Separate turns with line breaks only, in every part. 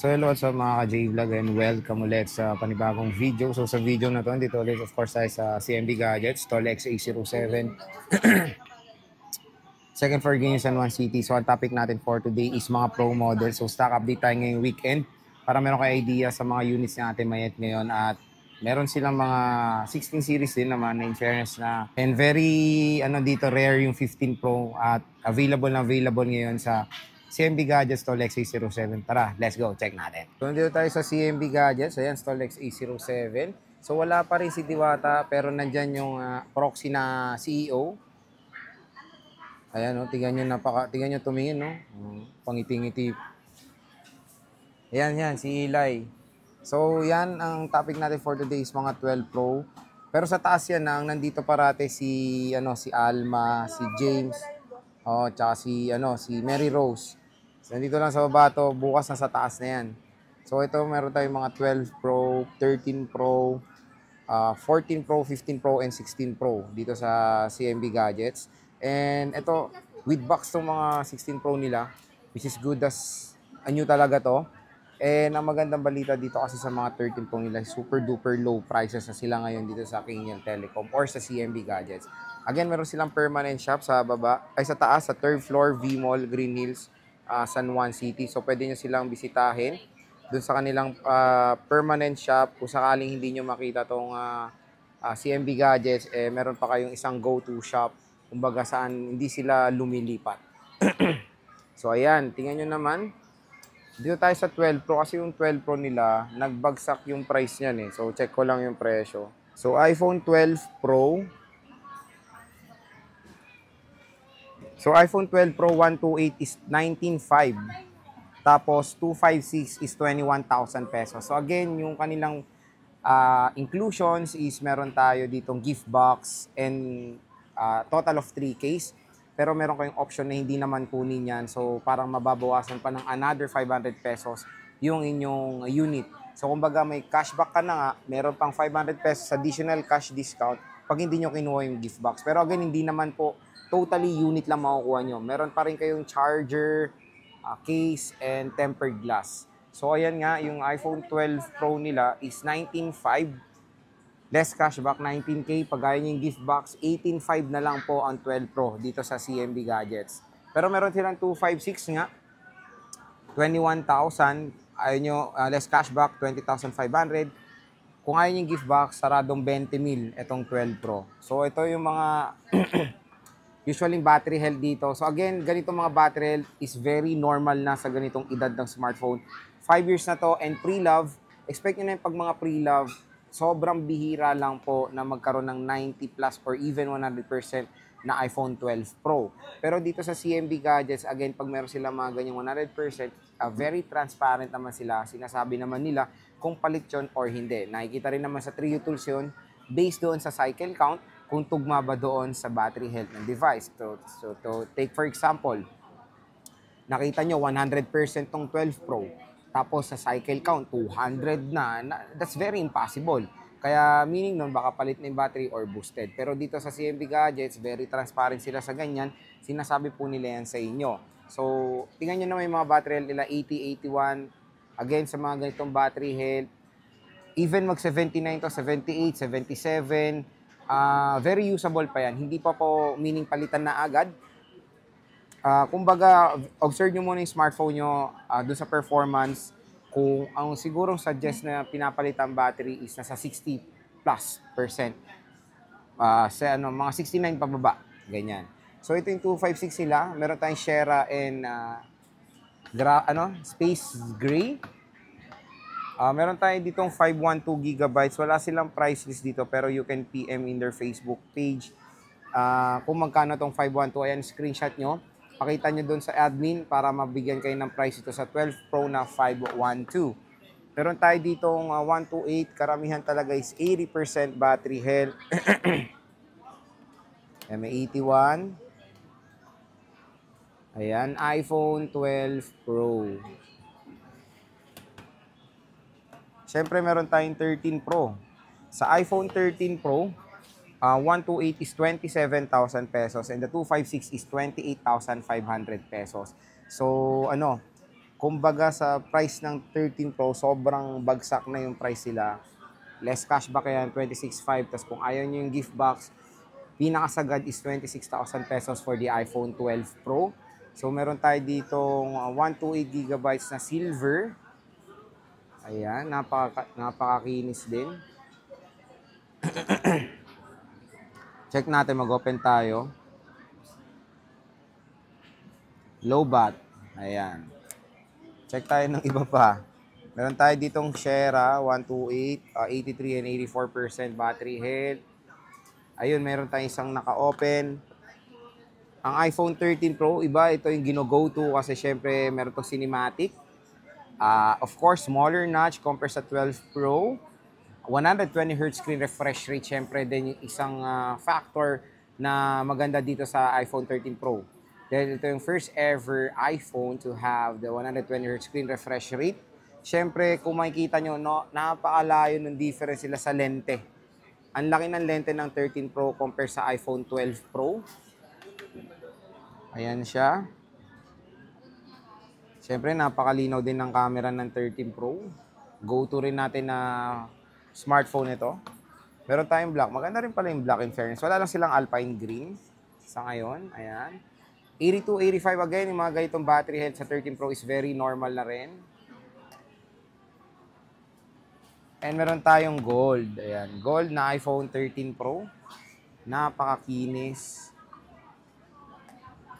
So hello sa mga ka-J-Vlog and welcome ulit sa panibagong video. So sa video na to, dito ulit of course tayo sa CMB Gadgets, Tall XA07. Second floor ganyan San Juan City. So ang topic natin for today is mga pro model. So stock update tayo ngayong weekend para meron kayo idea sa mga units natin mayet ngayon. At meron silang mga 16 series din naman in fairness na. And very dito rare yung 15 Pro at available ngayon sa CMB Gadgets Stollex A07. Tara, let's go. Check natin. So, nandito tayo sa CMB Gadgets. Ayan, Stollex A07. So, wala pa rin si Diwata pero nandyan yung proxy na CEO. Ayan, no? Tingnan nyo tumingin, no? Pangiti-ngiti. Ayan, si Eli. So, yan ang topic natin for today is mga 12 Pro. Pero sa taas yan ang nandito parate si Alma, si James, tsaka si Mary Rose. So, nandito lang sa baba to, bukas na sa taas na yan. So, ito meron tayong mga 12 Pro, 13 Pro, 14 Pro, 15 Pro, and 16 Pro dito sa CMB Gadgets. And ito, with box tong mga 16 Pro nila, which is good as new talaga to. And ang magandang balita dito kasi sa mga 13 Pro nila, super duper low prices na sila ngayon dito sa Kingian Telecom or sa CMB Gadgets. Again, meron silang permanent shop sa sa taas, sa 3rd floor, V-Mall, Green Hills, San Juan City. So, pwede nyo silang bisitahin dun sa kanilang permanent shop. Kung sakaling hindi nyo makita tong CMB Gadgets, meron pa kayong isang go-to shop. Kumbaga saan hindi sila lumilipat. So, ayan. Tingnan nyo naman. Dito tayo sa 12 Pro kasi yung 12 Pro nila, nagbagsak yung price niyan eh. So, check ko lang yung presyo. So, iPhone 12 Pro. So, iPhone 12 Pro 128 is 19,500. Tapos, 256 is 21,000 pesos. So, again, yung kanilang inclusions is meron tayo ditong gift box and total of 3 case. Pero meron kayong option na hindi naman kunin yan. So, parang mababawasan pa ng another 500 pesos yung inyong unit. So, kumbaga may cashback ka na nga, meron pang 500 pesos additional cash discount pag hindi nyo kinuha yung gift box. Pero again, hindi naman po totally unit lang makukuha nyo. Meron pa rin kayong charger, case, and tempered glass. So, ayan nga, yung iPhone 12 Pro nila is 19,500. Less cashback, 19K. Pagaya yung gift box, 18,500 na lang po ang 12 Pro dito sa CMB Gadgets. Pero meron silang 256 nga, 21,000. Ayaw nyo, less cashback, 20,500. Kung ayaw yung gift box, saradong 20,000 itong 12 Pro. So, ito yung mga usually battery health dito. So, again, ganitong mga battery health is very normal na sa ganitong edad ng smartphone. 5 years na to and pre-love. Expect nyo na yung pag mga pre-love, sobrang bihira lang po na magkaroon ng 90 plus or even 100% na iPhone 12 Pro. Pero dito sa CMB Gadgets, again, pag meron sila mga ganyang 100%, very transparent naman sila. Sinasabi naman nila kung palit yun or hindi. Nakikita rin naman sa Trio Tools yun, based doon sa cycle count, kung tugma ba doon sa battery health ng device. So to take for example, nakita nyo 100% tong 12 Pro. Tapos sa cycle count, 200 na. That's very impossible. Kaya meaning nun, baka palit na yung battery or boosted. Pero dito sa CMB Gadgets, very transparent sila sa ganyan. Sinasabi po nila yan sa inyo. So, tingnan nyo naman yung mga battery health nila, 80, 81. Again, sa mga ganitong battery health, even mag 79 to 78, 77, very usable pa yan. Hindi pa po meaning palitan na agad. Kumbaga, observe nyo muna yung smartphone nyo doon sa performance. Kung ang sigurong suggest na pinapalitan battery is nasa 60 plus percent. Sa mga 69 pababa. Ganyan. So, ito yung 256 sila. Meron tayong Shera and Space Gray. Meron tayo ditong 512 gigabytes. Wala silang price list dito pero you can PM in their Facebook page. Kung magkano tong 512, ayan, screenshot nyo. Pakita nyo doon sa admin para mabigyan kayo ng price ito sa 12 Pro na 512. Meron tayo ditong 128, karamihan talaga is 80% battery health. May 81. Ayan, iPhone 12 Pro. Siyempre, meron tayong 13 Pro. Sa iPhone 13 Pro, 128 is 27,000 pesos and the 256 is 28,500 pesos. So, kumbaga sa price ng 13 Pro, sobrang bagsak na yung price sila. Less cashback yan, 26,500. Tapos kung ayaw nyo yung gift box, pinakasagad is 26,000 pesos for the iPhone 12 Pro. So meron tayo ditong 128 gigabytes na silver. Ayan, napakakinis din. Check natin, mag-open tayo. Low bat. Ayan. Check tayo ng iba pa. Meron tayo ditong Sierra 128, 83 and 84% battery health. Ayun, meron tayong isang naka-open. Ang iPhone 13 Pro, iba, ito yung gino-go to kasi syempre meron to cinematic. Of course, smaller notch compared sa 12 Pro. 120Hz screen refresh rate, syempre din yung isang factor na maganda dito sa iPhone 13 Pro. Dahil ito yung first ever iPhone to have the 120Hz screen refresh rate. Syempre, kung makikita nyo, no, napakalayo ng difference sila sa lente. Ang laki ng lente ng 13 Pro compare sa iPhone 12 Pro. Ayan siya. Syempre, napakalinaw din ng camera ng 13 Pro. Go-to rin natin na smartphone ito. Meron tayong black. Maganda rin pala yung black in fairness. Wala lang silang alpine green sa ngayon. Ayan. 82, 85 again. Yung mga ganitong battery health sa 13 Pro is very normal na rin. And meron tayong gold. Ayan. Gold na iPhone 13 Pro. Napakakinis.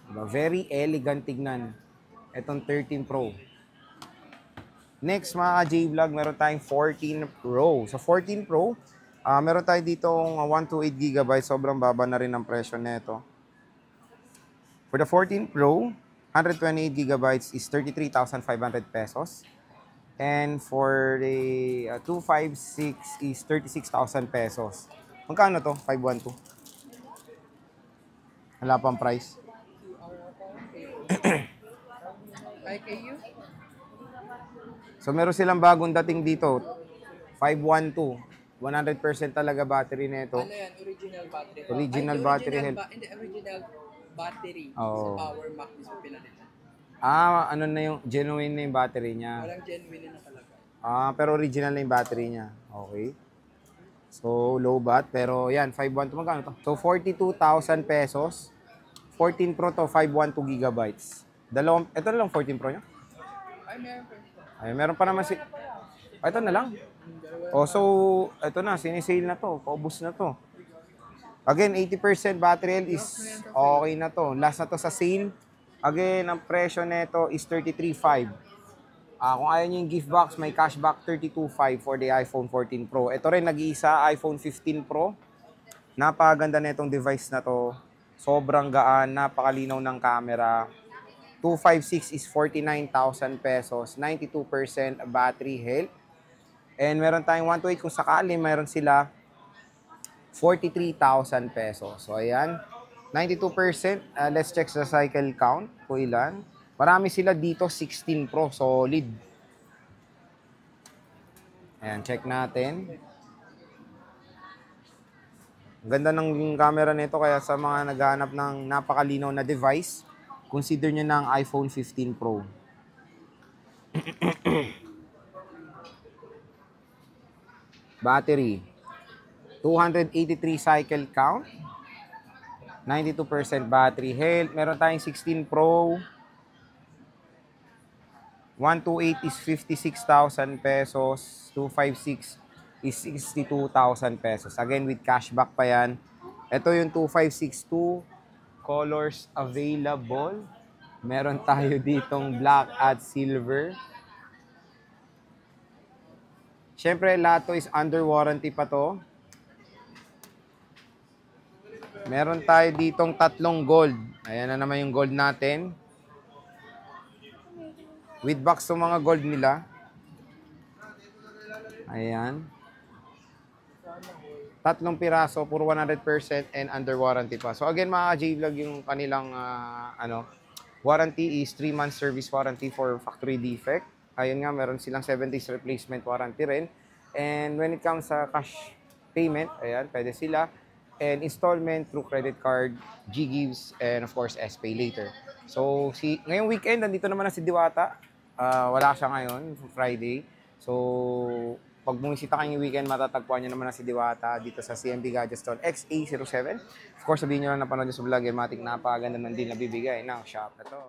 Diba? Very elegant tignan. Itong 13 Pro. Next mga ka-J-Vlog, meron tayong 14 Pro. Sa 14 Pro, meron tayo ditong 128 GB. Sobrang baba na rin ang presyo nito. For the 14 Pro, 128 GB is 33,500 pesos. And for the 256 is 36,000 pesos. Magkano to? 512. Wala pang price. So meron silang bagong dating dito. 512. 100% talaga battery nito.
Ano yan? Original battery.
Original battery health.
Hindi, original battery.
Oh.
Sa power max is pila nila.
Ano na yung genuine na yung battery niya.
Walang genuine na talaga.
Pero original na yung battery niya. Okay. So, low bat. Pero yan, 512. Magkano to? So, 42,000 pesos. 14 Pro to, 512 gigabytes. Ito na lang 14 Pro niya?
Ay, meron pa.
Ay, meron pa naman si... ito na lang. So, ito na, sinisale na to. Paubos na to. Again, 80% battery health is okay na to. Last na to sa sale. Again, ang presyo nito is 33,500. Kung ayaw nyo yung gift box, may cashback 32,500 for the iPhone 14 Pro. Ito rin, nag-iisa, iPhone 15 Pro. Napakaganda na itong device na to. Sobrang gaan, napakalinaw ng camera. 256 is 49,000 pesos. 92% battery health. And meron tayong 128 kung sakali, meron sila 43,000 pesos. So, ayan. 92%. Let's check the cycle count kung ilan. Marami sila dito, 16 Pro. Solid. Ayan, check natin. Ang ganda ng camera nito kaya sa mga naghahanap ng napakalinaw na device, consider nyo ng iPhone 15 Pro. Battery. 283 cycle count. 92% battery health. Meron tayong 16 Pro. 128 is 56,000 pesos. 256 is 62,000 pesos. Again, with cashback pa yan. Ito yung 2562 colors available. Meron tayo ditong black at silver. Siyempre, lahat to is under warranty pa to. Meron tayo ditong tatlong gold. Ayan na naman yung gold natin. With box yung mga gold nila. Ayan. Tatlong piraso, puro 100% and under warranty pa. So again, mga J-Vlog, yung kanilang warranty is 3 months service warranty for factory defect. Ayun nga, meron silang 7 days replacement warranty rin. And when it comes sa cash payment, ayan, pwede sila. And installment through credit card, GGives, and of course, SPay later. So, ngayong weekend, nandito naman na si Diwata. Wala siya ngayon, Friday. So, pag bumisita kayo yung weekend, matatagpuan nyo naman na si Diwata dito sa CMB Gadget Store XA07. Of course, sabihin nyo lang napanood nyo sa vlog, Matic, napakaganda ng deal na bibigay ng shop na to.